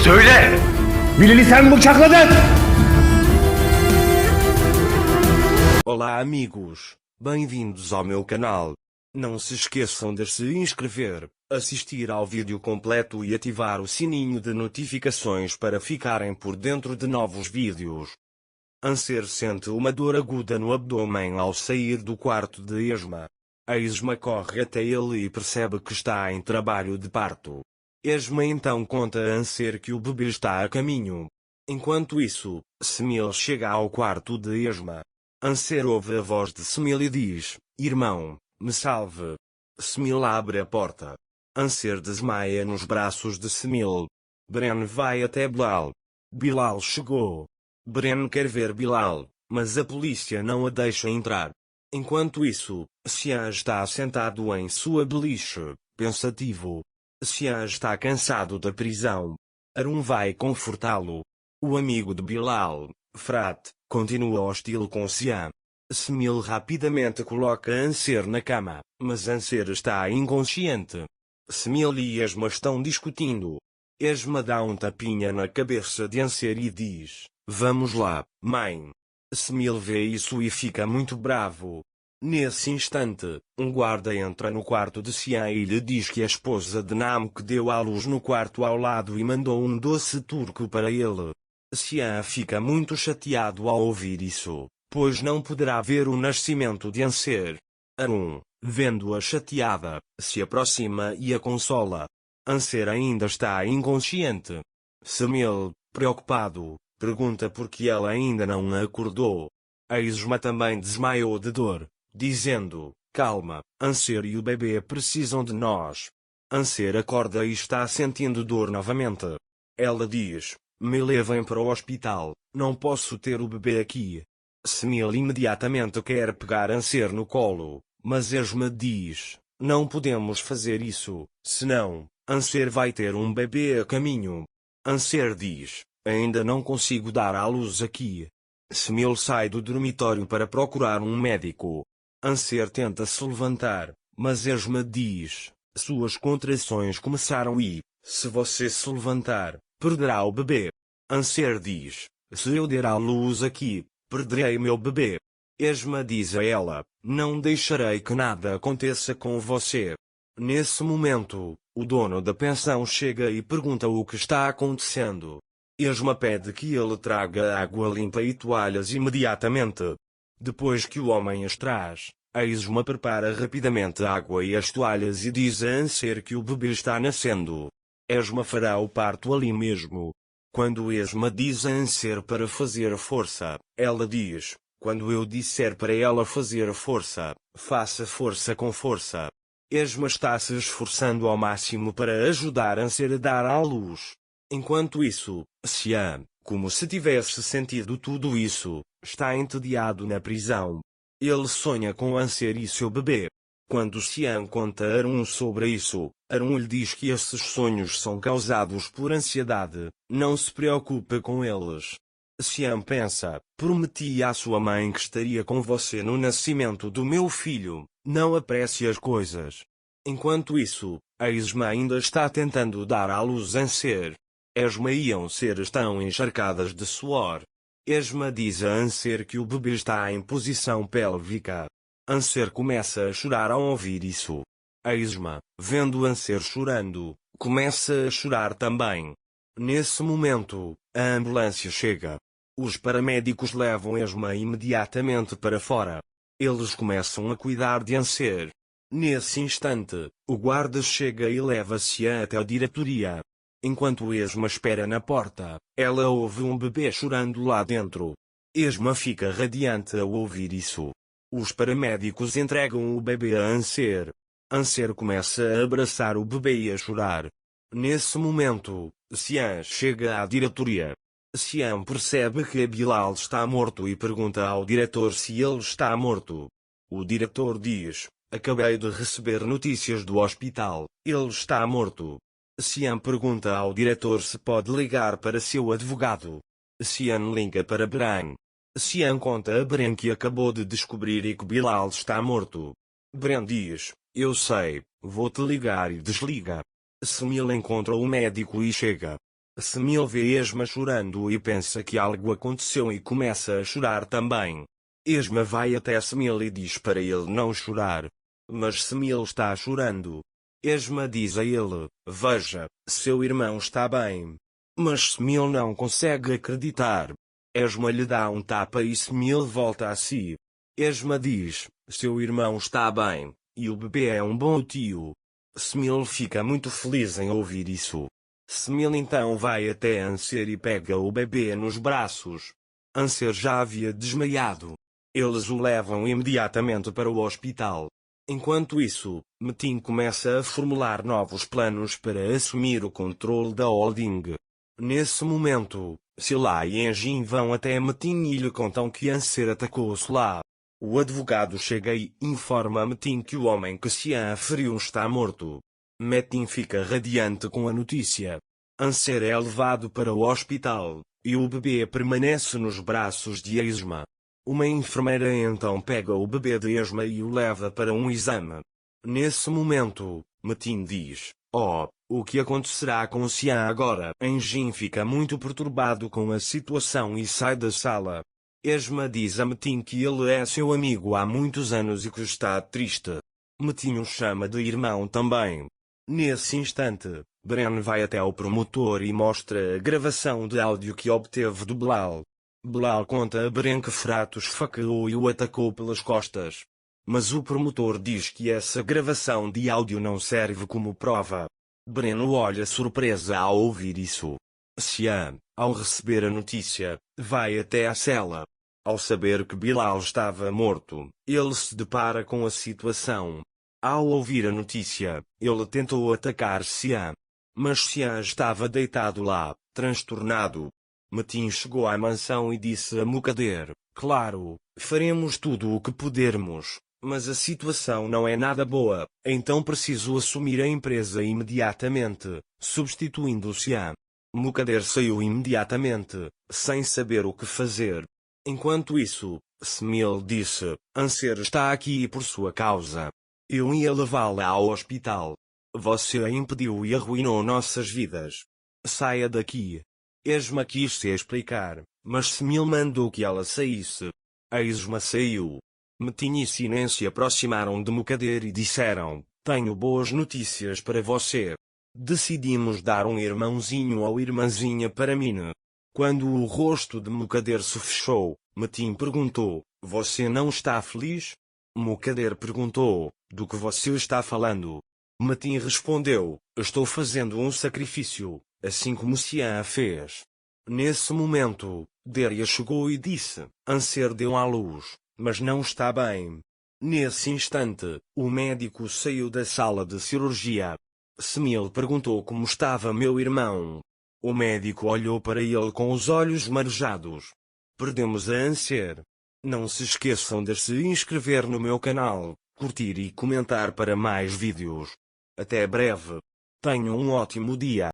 Söyle! Birini sen mi bıçakladın? Olá amigos, bem-vindos ao meu canal. Não se esqueçam de se inscrever, assistir ao vídeo completo e ativar o sininho de notificações para ficarem por dentro de novos vídeos. Anser sente uma dor aguda no abdômen ao sair do quarto de Esma. A Esma corre até ele e percebe que está em trabalho de parto. Esma então conta a Anser que o bebê está a caminho. Enquanto isso, Semil chega ao quarto de Esma. Anser ouve a voz de Semil e diz: "Irmão, me salve." Semil abre a porta. Anser desmaia nos braços de Semil. Bren vai até Bilal. Bilal chegou. Bren quer ver Bilal, mas a polícia não a deixa entrar. Enquanto isso, Xian está sentado em sua beliche, pensativo. Xian está cansado da prisão. Arun vai confortá-lo. O amigo de Bilal, Frat, continua hostil com Xian. Semil rapidamente coloca Anser na cama, mas Anser está inconsciente. Semil e Esma estão discutindo. Esma dá um tapinha na cabeça de Anser e diz: "Vamos lá, mãe." Semil vê isso e fica muito bravo. Nesse instante, um guarda entra no quarto de Xian e lhe diz que a esposa de Namco deu à luz no quarto ao lado e mandou um doce turco para ele. Xian fica muito chateado ao ouvir isso, pois não poderá ver o nascimento de Anser. Arun, vendo-a chateada, se aproxima e a consola. Anser ainda está inconsciente. Semil, preocupado, pergunta por que ela ainda não acordou. A Esma também desmaiou de dor, dizendo: "Calma, Anser e o bebê precisam de nós." Anser acorda e está sentindo dor novamente. Ela diz: "Me levem para o hospital, não posso ter o bebê aqui." Semil imediatamente quer pegar Anser no colo, mas Esma diz: "Não podemos fazer isso, senão, Anser vai ter um bebê a caminho." Anser diz: "Ainda não consigo dar à luz aqui." Semil sai do dormitório para procurar um médico. Anser tenta se levantar, mas Esma diz: "Suas contrações começaram e, se você se levantar, perderá o bebê." Anser diz: "Se eu der à luz aqui, perderei meu bebê." Esma diz a ela: "Não deixarei que nada aconteça com você." Nesse momento, o dono da pensão chega e pergunta o que está acontecendo. Esma pede que ele traga água limpa e toalhas imediatamente. Depois que o homem as traz, a Esma prepara rapidamente a água e as toalhas e diz a Anser que o bebê está nascendo. Esma fará o parto ali mesmo. Quando Esma diz a Anser para fazer força, ela diz: "Quando eu disser para ela fazer força, faça força com força." Esma está se esforçando ao máximo para ajudar Anser a dar à luz. Enquanto isso, Xian, como se tivesse sentido tudo isso, está entediado na prisão. Ele sonha com Anser e seu bebê. Quando Xian conta a Arun sobre isso, Arun lhe diz que esses sonhos são causados por ansiedade, não se preocupe com eles. Xian pensa: "Prometi à sua mãe que estaria com você no nascimento do meu filho, não apresse as coisas." Enquanto isso, a Esma ainda está tentando dar à luz Anser. Esma e Anser estão encharcadas de suor. Esma diz a Anser que o bebê está em posição pélvica. Anser começa a chorar ao ouvir isso. A Esma, vendo Anser chorando, começa a chorar também. Nesse momento, a ambulância chega. Os paramédicos levam Esma imediatamente para fora. Eles começam a cuidar de Anser. Nesse instante, o guarda chega e leva Xian até a diretoria. Enquanto Esma espera na porta, ela ouve um bebê chorando lá dentro. Esma fica radiante ao ouvir isso. Os paramédicos entregam o bebê a Anser. Anser começa a abraçar o bebê e a chorar. Nesse momento, Xian chega à diretoria. Xian percebe que Bilal está morto e pergunta ao diretor se ele está morto. O diretor diz: "Acabei de receber notícias do hospital, ele está morto." Xian pergunta ao diretor se pode ligar para seu advogado. Xian liga para Bren. Xian conta a Bren que acabou de descobrir e que Bilal está morto. Bren diz: "Eu sei, vou-te ligar", e desliga. Semil encontra o médico e chega. Semil vê Esma chorando e pensa que algo aconteceu e começa a chorar também. Esma vai até Semil e diz para ele não chorar. Mas Semil está chorando. Esma diz a ele: veja, seu irmão está bem. Mas Semil não consegue acreditar. Esma lhe dá um tapa e Semil volta a si. Esma diz: seu irmão está bem, e o bebê é um bom tio. Semil fica muito feliz em ouvir isso. Semil então vai até Anser e pega o bebê nos braços. Anser já havia desmaiado. Eles o levam imediatamente para o hospital. Enquanto isso, Metin começa a formular novos planos para assumir o controle da holding. Nesse momento, Sila e Engin vão até Metin e lhe contam que Anser atacou Sila. O advogado chega e informa a Metin que o homem que Xian feriu está morto. Metin fica radiante com a notícia. Anser é levado para o hospital, e o bebê permanece nos braços de Esma. Uma enfermeira então pega o bebê de Esma e o leva para um exame. Nesse momento, Metin diz: oh, o que acontecerá com Xian agora? Engin fica muito perturbado com a situação e sai da sala. Esma diz a Metin que ele é seu amigo há muitos anos e que está triste. Metin o chama de irmão também. Nesse instante, Bren vai até o promotor e mostra a gravação de áudio que obteve do Bilal. Bilal conta a Bren que Fratos esfaqueou e o atacou pelas costas. Mas o promotor diz que essa gravação de áudio não serve como prova. Bren olha surpresa ao ouvir isso. Xian, ao receber a notícia, vai até a cela. Ao saber que Bilal estava morto, ele se depara com a situação. Ao ouvir a notícia, ele tentou atacar Xian. Mas Xian estava deitado lá, transtornado. Metin chegou à mansão e disse a Mukader: claro, faremos tudo o que pudermos, mas a situação não é nada boa, então preciso assumir a empresa imediatamente, substituindo Xian. Mukader saiu imediatamente, sem saber o que fazer. Enquanto isso, Semil disse: Anser está aqui por sua causa. Eu ia levá-la ao hospital. Você a impediu e arruinou nossas vidas. Saia daqui. Esma quis se explicar, mas Semil mandou que ela saísse. A Esma saiu. Metin e Sinen se aproximaram de Mukader e disseram: tenho boas notícias para você. Decidimos dar um irmãozinho ou irmãzinha para Mina. Quando o rosto de Mukader se fechou, Metin perguntou: você não está feliz? Mukader perguntou: do que você está falando? Metin respondeu: estou fazendo um sacrifício, assim como Xian fez. Nesse momento, Deria chegou e disse: Anser deu à luz, mas não está bem. Nesse instante, o médico saiu da sala de cirurgia. Semil perguntou como estava meu irmão. O médico olhou para ele com os olhos marejados. Perdemos a Anser. Não se esqueçam de se inscrever no meu canal, curtir e comentar para mais vídeos. Até breve. Tenham um ótimo dia.